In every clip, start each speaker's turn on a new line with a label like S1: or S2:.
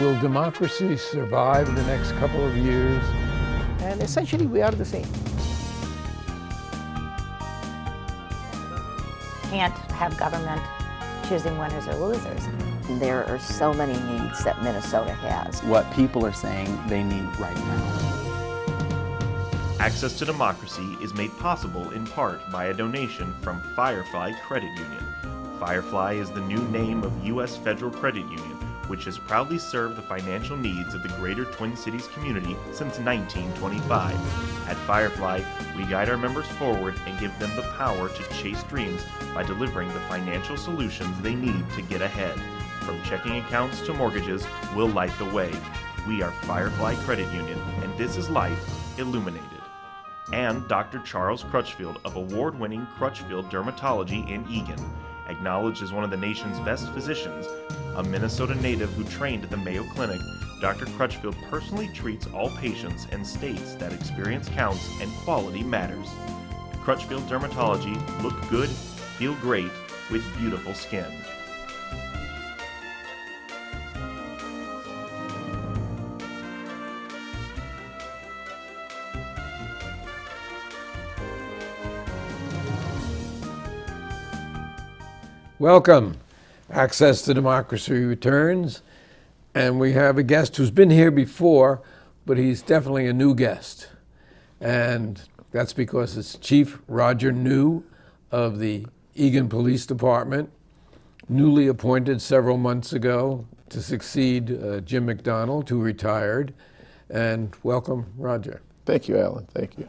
S1: Will democracy survive the next couple of years?
S2: And essentially we are the same.
S3: Can't have government choosing winners or losers.
S4: There are so many needs that Minnesota has.
S5: What people are saying they need right now.
S6: Access to Democracy is made possible in part by a donation from Firefly Credit Union. Firefly is the new name of U.S. Federal Credit Union, which has proudly served the financial needs of the greater Twin Cities community since 1925. At Firefly, we guide our members forward and give them the power to chase dreams by delivering the financial solutions they need to get ahead. From checking accounts to mortgages, we'll light the way. We are Firefly Credit Union, and this is life illuminated. And Dr. Charles Crutchfield of award-winning Crutchfield Dermatology in Eagan. Acknowledged as one of the nation's best physicians, a Minnesota native who trained at the Mayo Clinic, Dr. Crutchfield personally treats all patients and states that experience counts and quality matters. Crutchfield Dermatology, look good, feel great, with beautiful skin.
S1: Welcome. Access to Democracy returns, and we have a guest who's been here before, but he's definitely a new guest. And that's because it's Chief Roger New of the Eagan Police Department, newly appointed several months ago to succeed Jim McDonald, who retired. And welcome, Roger.
S7: Thank you, Alan. Thank you.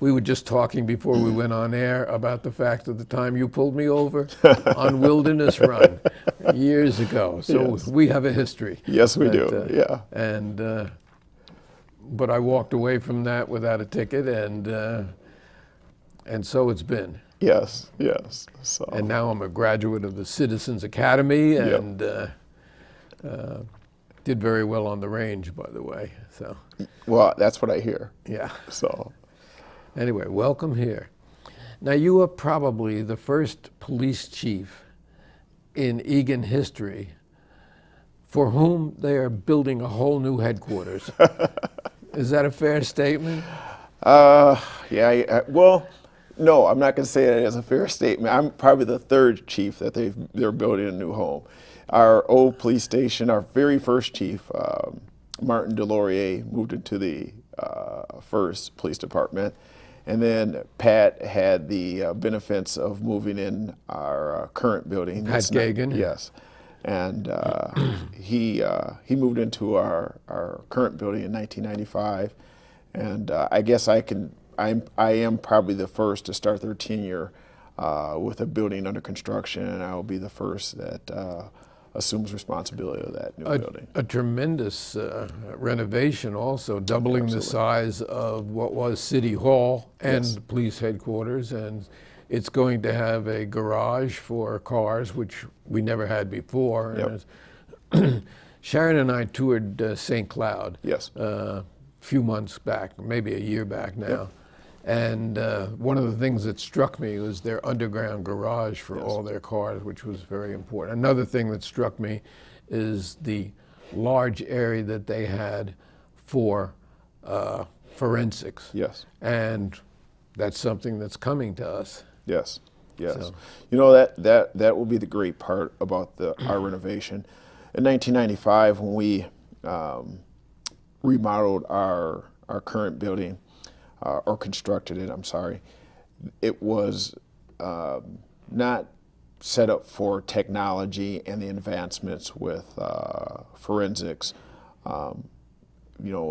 S1: We were just talking before we went on air about the fact of the time you pulled me over on Wilderness Run years ago. So
S7: Yes.
S1: we have a history.
S7: Yes, we do. Yeah.
S1: And but I walked away from that without a ticket, and so it's been.
S7: Yes. Yes. So.
S1: And now I'm a graduate of the Citizens Academy, and did very well on the range, by the way. So.
S7: Well, that's what I hear.
S1: Yeah.
S7: So.
S1: Anyway, welcome here. Now, you are probably the first police chief in Eagan history for whom they are building a whole new headquarters. Is that a fair statement?
S7: Yeah. Well, no, I'm not going to say it as a fair statement. I'm probably the third chief that they're building a new home. Our old police station, our very first chief, Martin Delorier, moved into the first police department. And then Pat had the benefits of moving in our current building.
S1: Pat Gagan?
S7: Yes. And he moved into our current building in 1995. And I guess I am probably the first to start their tenure with a building under construction, and I will be the first that assumes responsibility of that new building.
S1: A tremendous renovation also, doubling
S7: Absolutely.
S1: the size of what was City Hall and
S7: Yes.
S1: police headquarters, and it's going to have a garage for cars, which we never had before.
S7: Yep.
S1: And Sharon and I toured St. Cloud
S7: Yes.
S1: a few months back, maybe a year back now.
S7: Yep.
S1: And one of the things that struck me was their underground garage for
S7: Yes.
S1: all their cars, which was very important. Another thing that struck me is the large area that they had for forensics.
S7: Yes.
S1: And that's something that's coming to us.
S7: Yes. Yes.
S1: So.
S7: You know, that will be the great part about our renovation. In 1995, when we remodeled our current building, or constructed it, I'm sorry, it was not set up for technology and the advancements with forensics,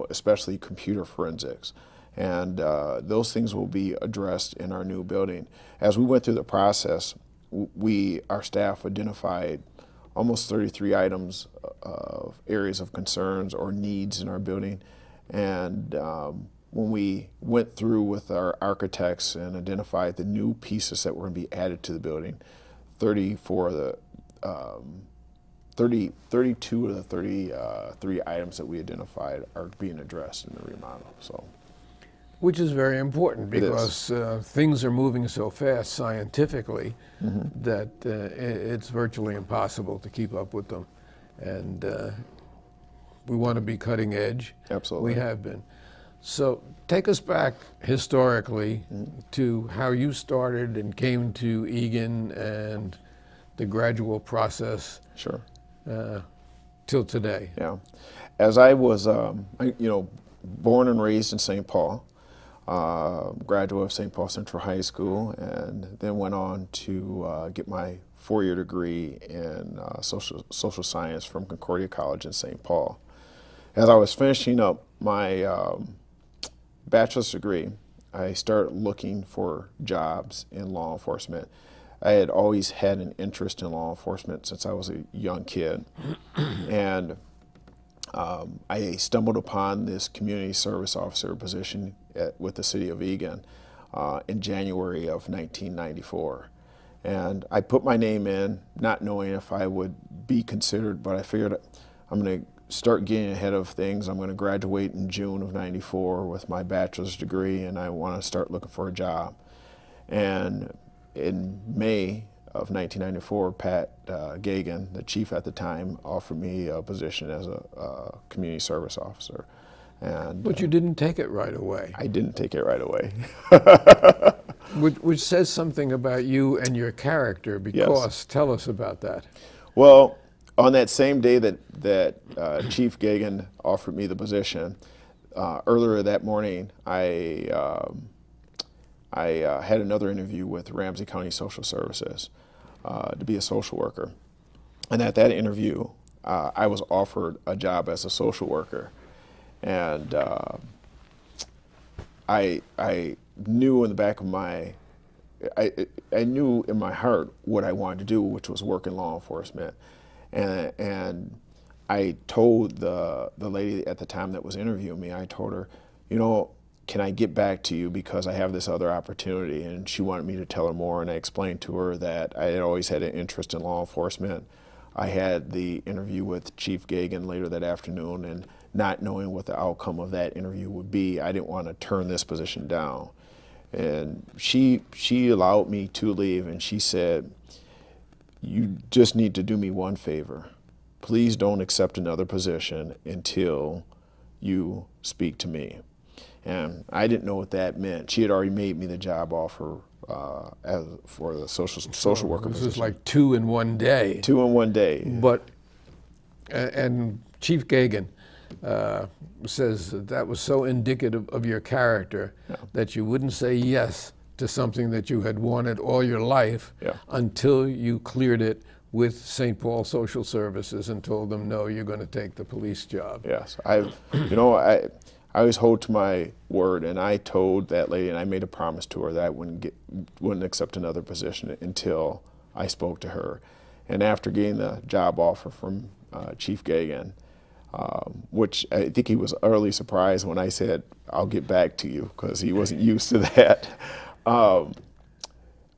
S7: especially computer forensics. And those things will be addressed in our new building. As we went through the process, our staff identified almost 33 items of areas of concerns or needs in our building. And when we went through with our architects and identified the new pieces that were going to be added to the building, 32 of the 33 items that we identified are being addressed in the remodel. So,
S1: Which is very important because things are moving so fast scientifically that it's virtually impossible to keep up with them. And we want to be cutting edge.
S7: Absolutely.
S1: We have been. So take us back historically to how you started and came to Eagan and the gradual process
S7: Sure.
S1: till today.
S7: Yeah. As I was, born and raised in St. Paul, graduate of St. Paul Central High School, and then went on to get my 4-year degree in social science from Concordia College in St. Paul. As I was finishing up my bachelor's degree, I started looking for jobs in law enforcement. I had always had an interest in law enforcement since I was a young kid. And I stumbled upon this community service officer position with the city of Eagan in January of 1994. And I put my name in, not knowing if I would be considered, but I figured I'm going to start getting ahead of things. I'm going to graduate in June of '94 with my bachelor's degree, and I want to start looking for a job. And in May of 1994, Pat Gagan, the chief at the time, offered me a position as a community service officer. And
S1: But you didn't take it right away,
S7: I didn't take it right away.
S1: which says something about you and your character, because tell us about that.
S7: Well, on that same day that Chief Gagan offered me the position, earlier that morning, I had another interview with Ramsey County Social Services to be a social worker. And at that interview, I was offered a job as a social worker. And I knew in the back of my, I knew in my heart what I wanted to do, which was work in law enforcement. And I told the lady at the time that was interviewing me, I told her, can I get back to you because I have this other opportunity? And she wanted me to tell her more, and I explained to her that I had always had an interest in law enforcement. I had the interview with Chief Gagan later that afternoon, and not knowing what the outcome of that interview would be, I didn't want to turn this position down. And she allowed me to leave, and she said, you just need to do me one favor. Please don't accept another position until you speak to me. And I didn't know what that meant. She had already made me the job offer for the social worker
S1: This
S7: position.
S1: is like 2 in 1 day.
S7: 2 in 1 day.
S1: But, and Chief Gagan says that was so indicative of your character that you wouldn't say yes to something that you had wanted all your life until you cleared it with St. Paul Social Services and told them, no, you're going to take the police job.
S7: Yes, I always hold to my word, and I told that lady, and I made a promise to her that I wouldn't accept another position until I spoke to her. And after getting the job offer from Chief Gagan, which I think he was utterly surprised when I said, I'll get back to you, because he wasn't used to that.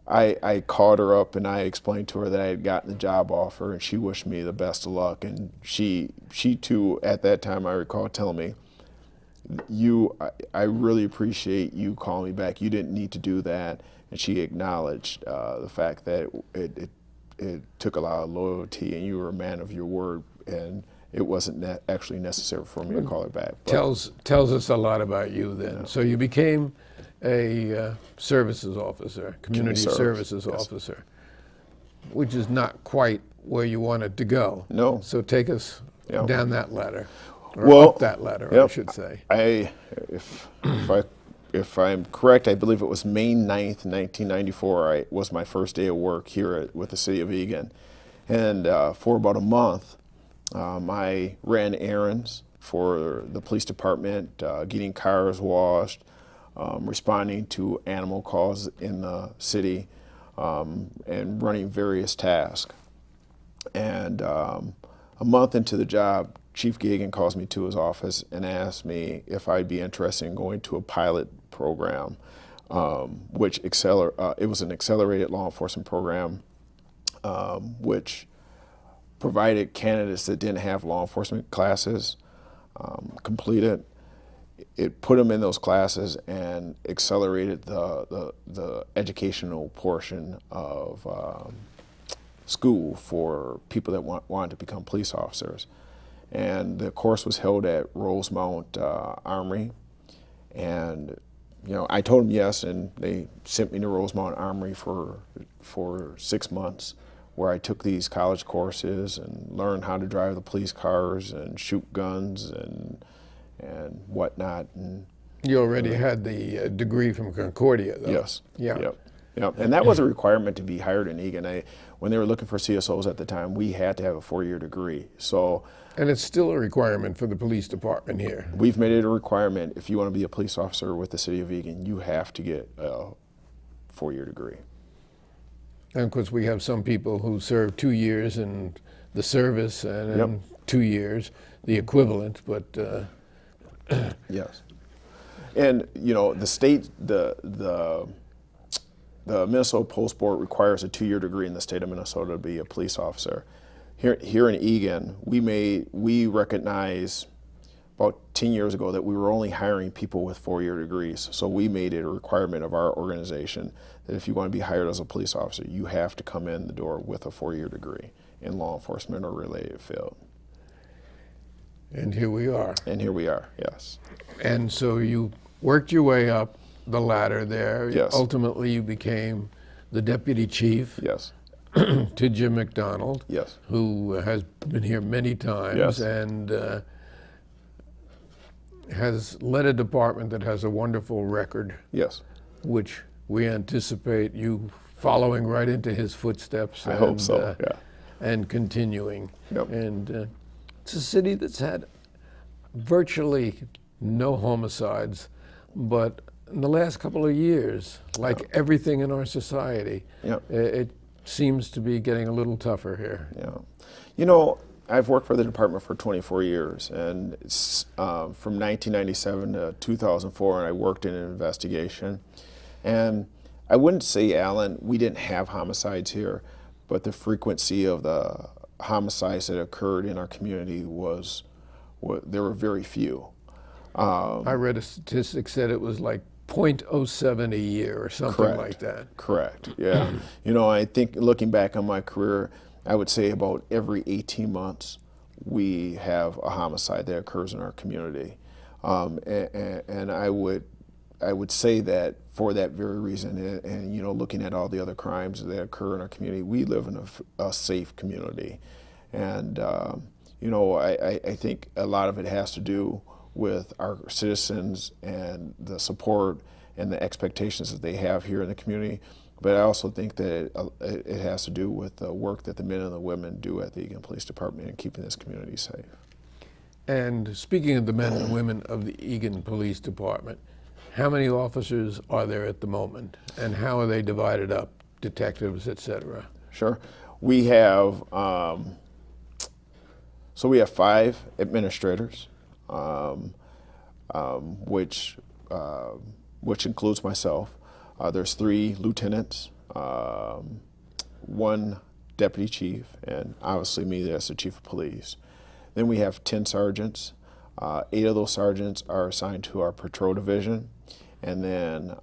S7: I called her up and I explained to her that I had gotten the job offer, and she wished me the best of luck. And she too, at that time, I recall telling me, I really appreciate you calling me back. You didn't need to do that. And she acknowledged the fact that it took a lot of loyalty, and you were a man of your word, and it wasn't actually necessary for me to call her back. But,
S1: Tells us a lot about you then. So you became a services officer, community services officer, which is not quite where you wanted to go.
S7: No.
S1: So take us down that ladder, or
S7: Well,
S1: up that ladder, I should say.
S7: If I'm correct, I believe it was May 9th, 1994. Was my first day of work here with the city of Eagan, and for about a month, I ran errands for the police department, getting cars washed, responding to animal calls in the city, and running various tasks. And a month into the job, Chief Gagan calls me to his office and asks me if I'd be interested in going to a pilot program, which it was an accelerated law enforcement program, which provided candidates that didn't have law enforcement classes completed. It put them in those classes and accelerated the educational portion of school for people that wanted to become police officers. And the course was held at Rosemount Armory. And, I told them yes, and they sent me to Rosemount Armory for 6 months, where I took these college courses and learned how to drive the police cars and shoot guns and whatnot. And
S1: You already had the degree from Concordia, though.
S7: yes,
S1: Yeah.
S7: yep. And that was a requirement to be hired in Eagan. When they were looking for CSOs at the time, we had to have a 4-year degree. So
S1: And it's still a requirement for the police department here.
S7: we've made it a requirement. If you want to be a police officer with the city of Eagan, you have to get a 4-year degree.
S1: And of course, we have some people who serve 2 years in the service and
S7: Yep.
S1: in 2 years, the equivalent, but
S7: Yes. And the state, the Minnesota Post Board requires a 2-year degree in the state of Minnesota to be a police officer. Here in Eagan, we recognize about 10 years ago that we were only hiring people with 4-year degrees. So we made it a requirement of our organization that if you want to be hired as a police officer, you have to come in the door with a 4-year degree in law enforcement or related field.
S1: and here we are.
S7: And here we are, yes.
S1: And so you worked your way up the ladder there.
S7: Yes.
S1: Ultimately, you became the deputy chief
S7: Yes,
S1: to Jim McDonald,
S7: yes,
S1: who has been here many times
S7: Yes.
S1: and has led a department that has a wonderful record,
S7: yes.
S1: which we anticipate you following right into his footsteps.
S7: I hope so, yeah.
S1: And continuing.
S7: Yep.
S1: And it's a city that's had virtually no homicides, but in the last couple of years, like everything in our society,
S7: Yep.
S1: it seems to be getting a little tougher here.
S7: Yeah. I've worked for the department for 24 years, and it's, from 1997 to 2004, and I worked in an investigation. And I wouldn't say, Alan, we didn't have homicides here, but the frequency of the homicides that occurred in our community there were very few.
S1: I read a statistic said it was like 0.07 a year or something
S7: Correct.
S1: like that.
S7: Correct, yeah. I think looking back on my career, I would say about every 18 months we have a homicide that occurs in our community. And I would say that for that very reason, and looking at all the other crimes that occur in our community, we live in a safe community. And I think a lot of it has to do with our citizens and the support and the expectations that they have here in the community. But I also think that it has to do with the work that the men and the women do at the Eagan Police Department in keeping this community safe.
S1: And speaking of the men and women of the Eagan Police Department, how many officers are there at the moment, and how are they divided up, detectives, et cetera?
S7: Sure. We have, we have 5 administrators, which includes myself. There's 3 lieutenants, 1 deputy chief, and obviously me as the chief of police. Then we have 10 sergeants. 8 of those sergeants are assigned to our patrol division, and then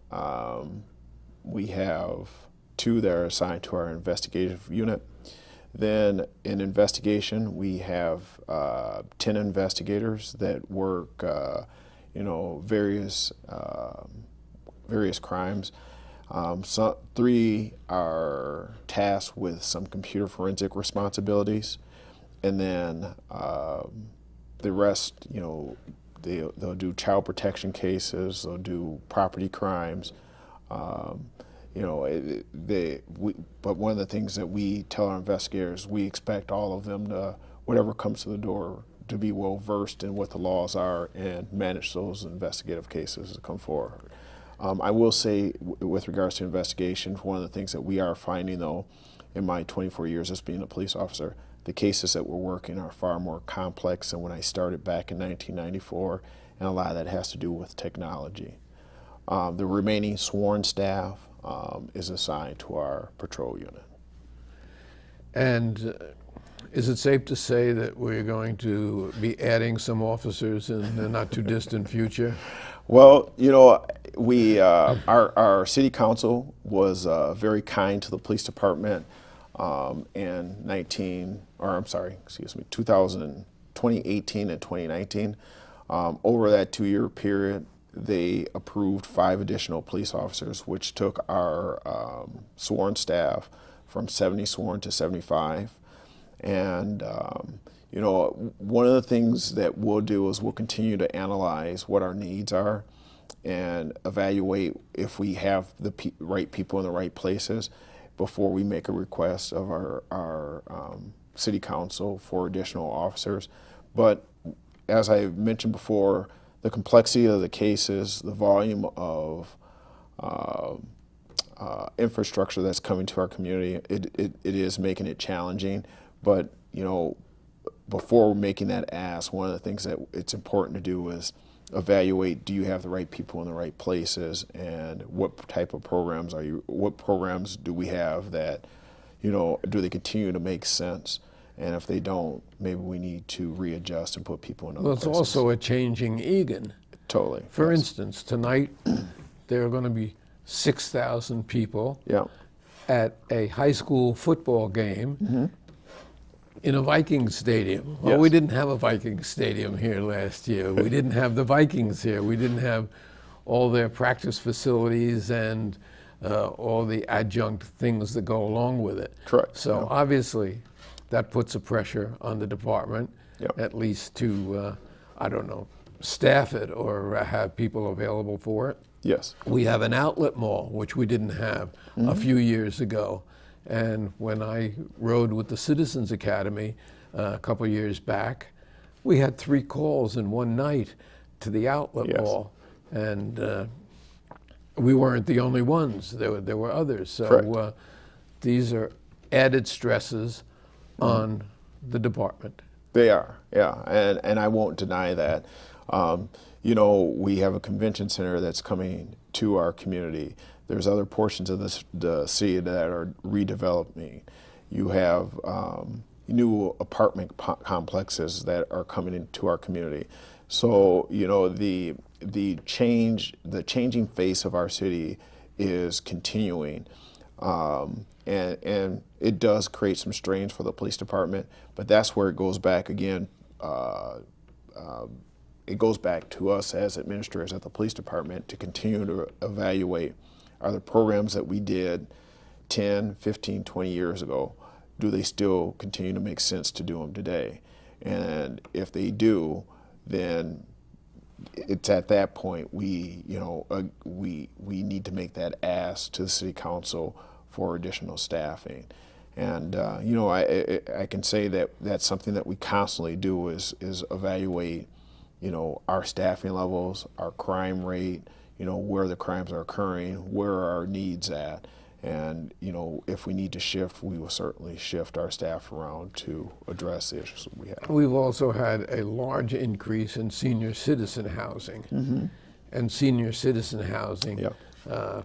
S7: we have 2 that are assigned to our investigative unit. Then in investigation, we have 10 investigators that work, various crimes. 3 are tasked with some computer forensic responsibilities, and then the rest, they'll do child protection cases, they'll do property crimes. But one of the things that we tell our investigators, we expect all of them to, whatever comes to the door, to be well versed in what the laws are and manage those investigative cases that come forward. I will say, with regards to investigations, one of the things that we are finding, though, in my 24 years as being a police officer, the cases that we're working are far more complex than when I started back in 1994, and a lot of that has to do with technology. The remaining sworn staff is assigned to our patrol unit.
S1: And is it safe to say that we're going to be adding some officers in the not too distant future?
S7: Well, we our city council was very kind to the police department in 2000. 2018 and 2019. Over that 2-year period, they approved 5 additional police officers, which took our sworn staff from 70 sworn to 75. And you know, one of the things that we'll do is we'll continue to analyze what our needs are and evaluate if we have the right people in the right places before we make a request of our city council for additional officers. But as I mentioned before, the complexity of the cases, the volume of infrastructure that's coming to our community, it is making it challenging. But you know, before making that ask, one of the things that it's important to do is evaluate: do you have the right people in the right places, and what type of programs what programs do we have that, you know, do they continue to make sense? And if they don't, maybe we need to readjust and put people in other places.
S1: Well, it's also a changing Eagan.
S7: Totally.
S1: For
S7: yes.
S1: instance, tonight there are going to be 6,000 people
S7: Yeah.
S1: at a high school football game in a Vikings stadium. Well,
S7: Yes.
S1: we didn't have a Vikings stadium here last year. We didn't have the Vikings here. We didn't have all their practice facilities and all the adjunct things that go along with it.
S7: Correct.
S1: So
S7: Yeah.
S1: obviously that puts a pressure on the department,
S7: Yep.
S1: at least to, I don't know, staff it or have people available for it.
S7: Yes.
S1: We have an outlet mall, which we didn't have a few years ago. And when I rode with the Citizens Academy a couple years back, we had 3 calls in one night to the outlet
S7: Yes.
S1: mall. And we weren't the only ones. There were others. So
S7: Correct.
S1: these are added stresses on the department.
S7: They are, yeah, and I won't deny that. You know, we have a convention center that's coming to our community. There's other portions of the city that are redeveloping. You have new apartment complexes that are coming into our community. So, you know, the changing face of our city is continuing. And it does create some strains for the police department, but that's where it goes back again. It goes back to us as administrators at the police department to continue to evaluate, are the programs that we did 10, 15, 20 years ago, do they still continue to make sense to do them today? And if they do, then it's at that point we need to make that ask to the city council for additional staffing. And you know, I can say that that's something that we constantly do is evaluate, you know, our staffing levels, our crime rate, you know, where the crimes are occurring, where are our needs at, and you know, if we need to shift, we will certainly shift our staff around to address the issues that we have.
S1: We've also had a large increase in senior citizen housing. And senior citizen housing,
S7: Yeah.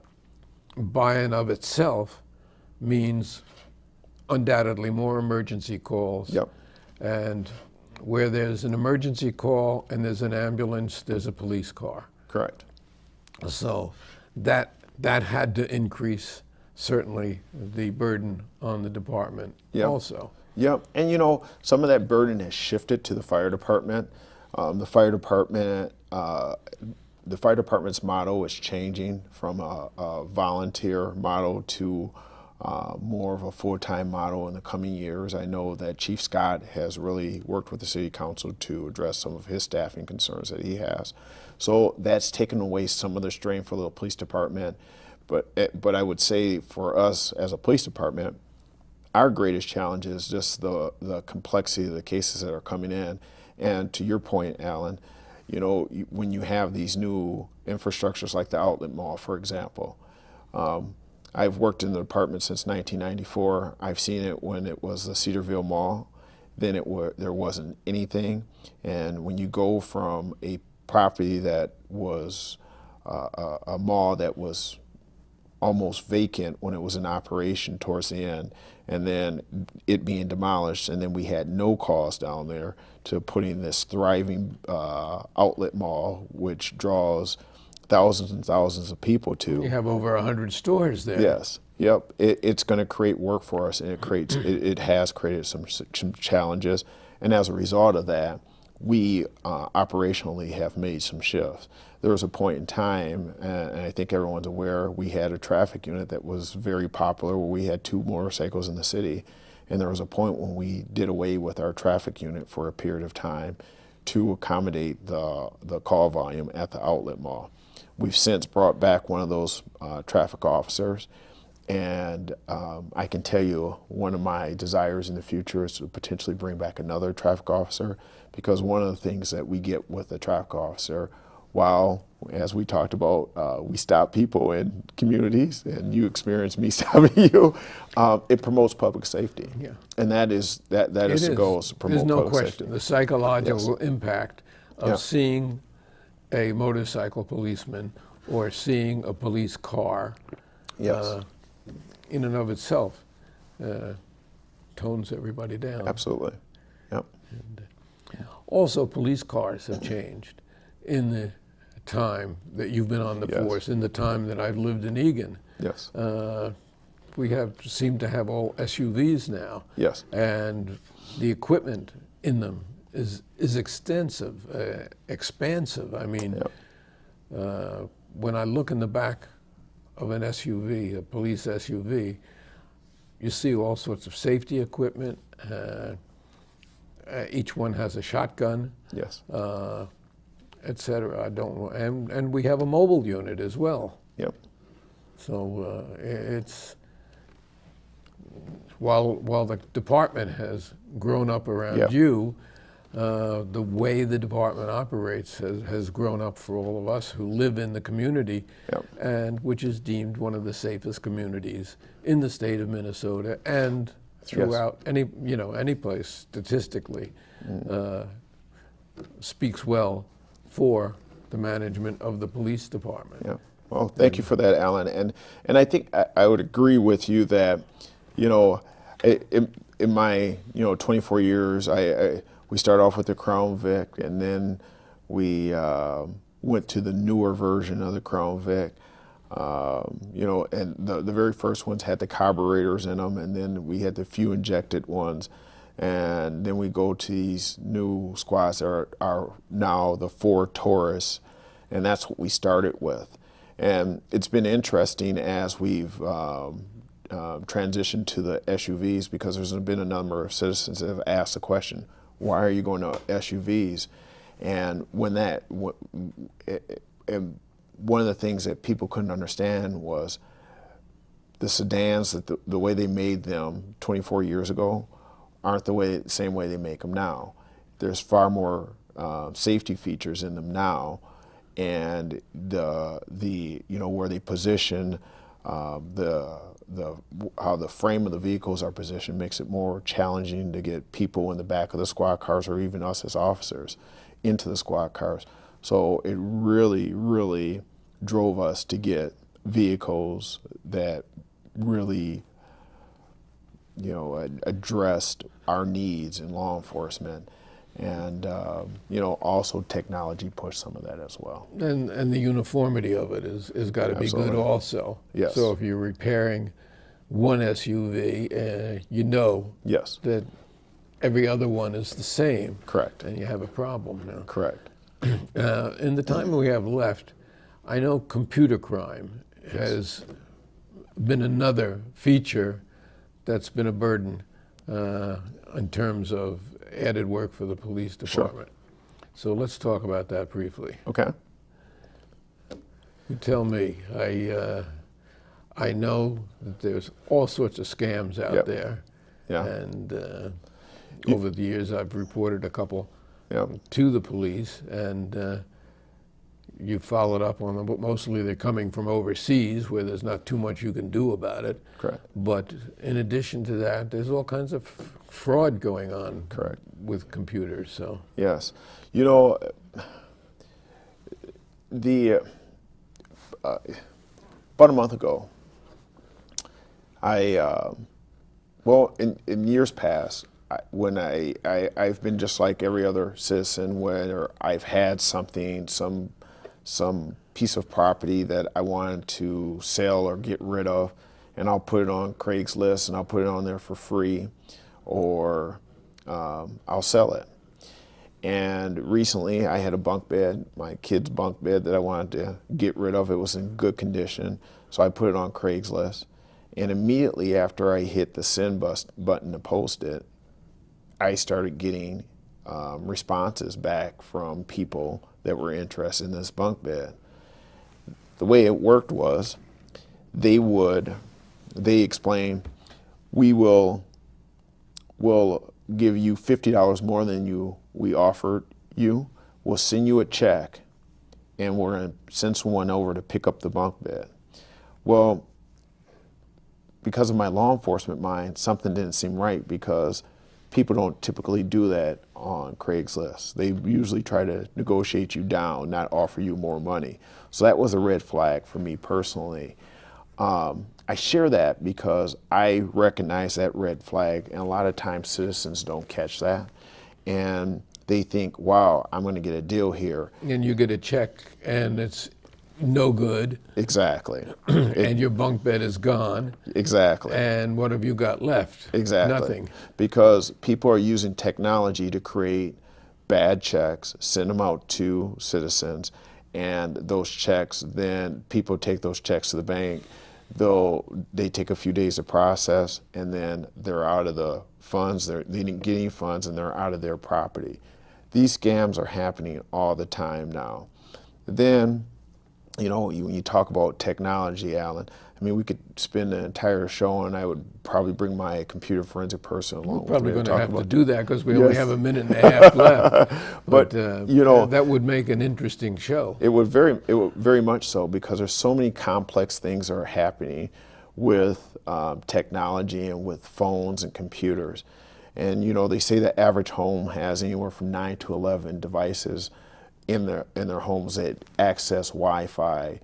S1: by and of itself, means undoubtedly more emergency calls.
S7: Yep.
S1: And where there's an emergency call and there's an ambulance, there's a police car.
S7: Correct.
S1: So that had to increase, certainly, the burden on the department also.
S7: Yep, and you know, some of that burden has shifted to the fire department. The fire department's motto is changing from a volunteer model to more of a full-time model in the coming years. I know that Chief Scott has really worked with the City Council to address some of his staffing concerns that he has. So that's taken away some of the strain for the police department. But I would say for us as a police department, our greatest challenge is just the complexity of the cases that are coming in. And to your point, Alan, you know, when you have these new infrastructures like the outlet mall, for example, I've worked in the department since 1994. I've seen it when it was the Cedarville Mall. Then there wasn't anything. And when you go from a property that was a mall that was almost vacant when it was in operation towards the end, and then it being demolished, and then we had no cost down there, to putting this thriving outlet mall, which draws thousands and thousands of people to.
S1: You have over 100 stores there.
S7: Yes. Yep. It's going to create work for us, and it has created some challenges. And as a result of that, we operationally have made some shifts. There was a point in time, and I think everyone's aware, we had a traffic unit that was very popular where we had 2 motorcycles in the city. And there was a point when we did away with our traffic unit for a period of time to accommodate the call volume at the outlet mall. We've since brought back one of those traffic officers, and I can tell you one of my desires in the future is to potentially bring back another traffic officer, because one of the things that we get with a traffic officer, while, as we talked about, we stop people in communities, and you experience me stopping you, it promotes public safety.
S1: Yeah.
S7: And that is the goal, is to promote
S1: There's no
S7: public
S1: question.
S7: safety.
S1: The psychological
S7: Yes.
S1: impact of
S7: Yeah.
S1: seeing a motorcycle policeman or seeing a police car
S7: Yes,
S1: in and of itself tones everybody down.
S7: absolutely. Yep.
S1: Also, police cars have changed in the time that you've been on the
S7: Yes.
S1: force, in the time that I've lived in Eagan.
S7: Yes.
S1: We seem to have all SUVs now.
S7: Yes.
S1: And the equipment in them is extensive, expansive. I mean,
S7: Yep.
S1: when I look in the back of an SUV, a police SUV, you see all sorts of safety equipment. Each one has a shotgun,
S7: Yes.
S1: et cetera. And we have a mobile unit as well.
S7: Yep.
S1: So it's while the department has grown up around
S7: Yep.
S1: you, the way the department operates has grown up for all of us who live in the community,
S7: Yep.
S1: and which is deemed one of the safest communities in the state of Minnesota and throughout any place statistically. Speaks well for the management of the police department.
S7: Yeah. Well, thank you for that, Alan. And I think I would agree with you that, in my 24 years, we started off with the Crown Vic, and then we went to the newer version of the Crown Vic. And the very first ones had the carburetors in them, and then we had the fuel injected ones. And then we go to these new squads that are now the Ford Taurus, and that's what we started with. And it's been interesting as we've transitioned to the SUVs, because there's been a number of citizens that have asked the question, why are you going to SUVs? And and one of the things that people couldn't understand was the sedans, that the way they made them 24 years ago aren't the same way they make them now. There's far more safety features in them now, and where they position, how the frame of the vehicles are positioned makes it more challenging to get people in the back of the squad cars, or even us as officers, into the squad cars. So it really, really drove us to get vehicles that really addressed our needs in law enforcement. And, also technology pushed some of that as well.
S1: And the uniformity of it is got to be good
S7: Absolutely.
S1: also.
S7: Yes.
S1: So if you're repairing one SUV,
S7: Yes.
S1: that every other one is the same.
S7: Correct.
S1: And you have a problem now.
S7: Correct.
S1: In the time we have left, I know computer crime has been another feature that's been a burden in terms of added work for the police department. So let's talk about that briefly.
S7: Okay.
S1: You tell me. I know that there's all sorts of scams out
S7: Yep.
S1: there.
S7: Yeah.
S1: And over the years, I've reported a couple
S7: Yep.
S1: to the police, and you followed up on them, but mostly they're coming from overseas where there's not too much you can do about it.
S7: Correct.
S1: But in addition to that, there's all kinds of fraud going on.
S7: Correct.
S1: With computers. So
S7: Yes. About a month ago, in years past, when I've been just like every other citizen, where I've had something, some piece of property that I wanted to sell or get rid of, and I'll put it on Craigslist and I'll put it on there for free, or I'll sell it. And recently I had a bunk bed, my kid's bunk bed, that I wanted to get rid of. It was in good condition, so I put it on Craigslist. And immediately after I hit the send button to post it, I started getting responses back from people that were interested in this bunk bed. The way it worked was they explained, we'll give you $50 more than we offered you. We'll send you a check, and we're going to send someone over to pick up the bunk bed. Well, because of my law enforcement mind, something didn't seem right, because people don't typically do that on Craigslist. They usually try to negotiate you down, not offer you more money. So that was a red flag for me personally. I share that because I recognize that red flag, and a lot of times citizens don't catch that, and they think, wow, I'm going to get a deal here.
S1: And you get a check and it's no good.
S7: Exactly.
S1: And your bunk bed is gone.
S7: Exactly.
S1: And what have you got left?
S7: Exactly.
S1: Nothing.
S7: Because people are using technology to create bad checks, send them out to citizens, and those checks, then people take those checks to the bank. They take a few days to process, and then they're out of the funds. They didn't get any funds, and they're out of their property. These scams are happening all the time now. Then, when you talk about technology, Alan, I mean, we could spend an entire show, and I would probably bring my computer forensic person along.
S1: We're probably going to have to
S7: about
S1: do that because we only have a minute and a half left.
S7: But
S1: that would make an interesting show.
S7: It would very much so, because there's so many complex things that are happening with technology and with phones and computers. And they say the average home has anywhere from 9 to 11 devices in their homes that access Wi-Fi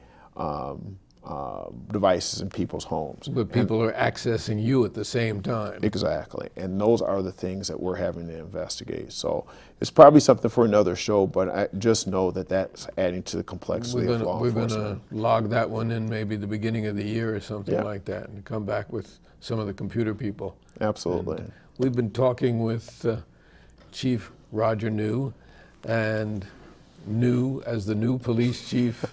S7: devices in people's homes.
S1: But people are accessing you at the same time.
S7: Exactly. And those are the things that we're having to investigate. So it's probably something for another show, but I just know that that's adding to the complexity of law enforcement.
S1: We're going to log that one in maybe the beginning of the year or something like that, and come back with some of the computer people.
S7: Absolutely.
S1: And we've been talking with Chief Roger New, and New as the new police chief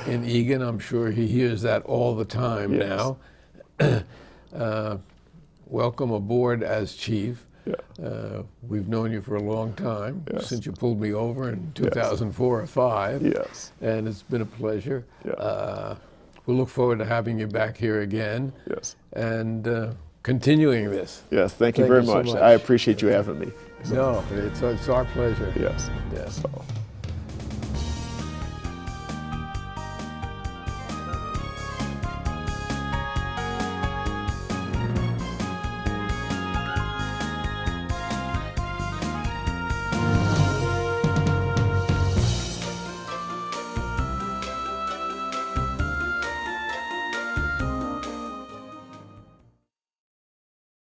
S1: in Eagan. I'm sure he hears that all the time now. Welcome aboard as chief. Yeah. We've known you for a long time, since you pulled me over in 2004 or 5.
S7: Yes.
S1: And it's been a pleasure.
S7: Yeah.
S1: We'll look forward to having you back here again.
S7: Yes.
S1: And continuing this.
S7: Yes, thank you very much.
S1: So much.
S7: I appreciate you having me.
S1: No, it's our pleasure.
S7: Yes.
S1: Yes.
S7: So.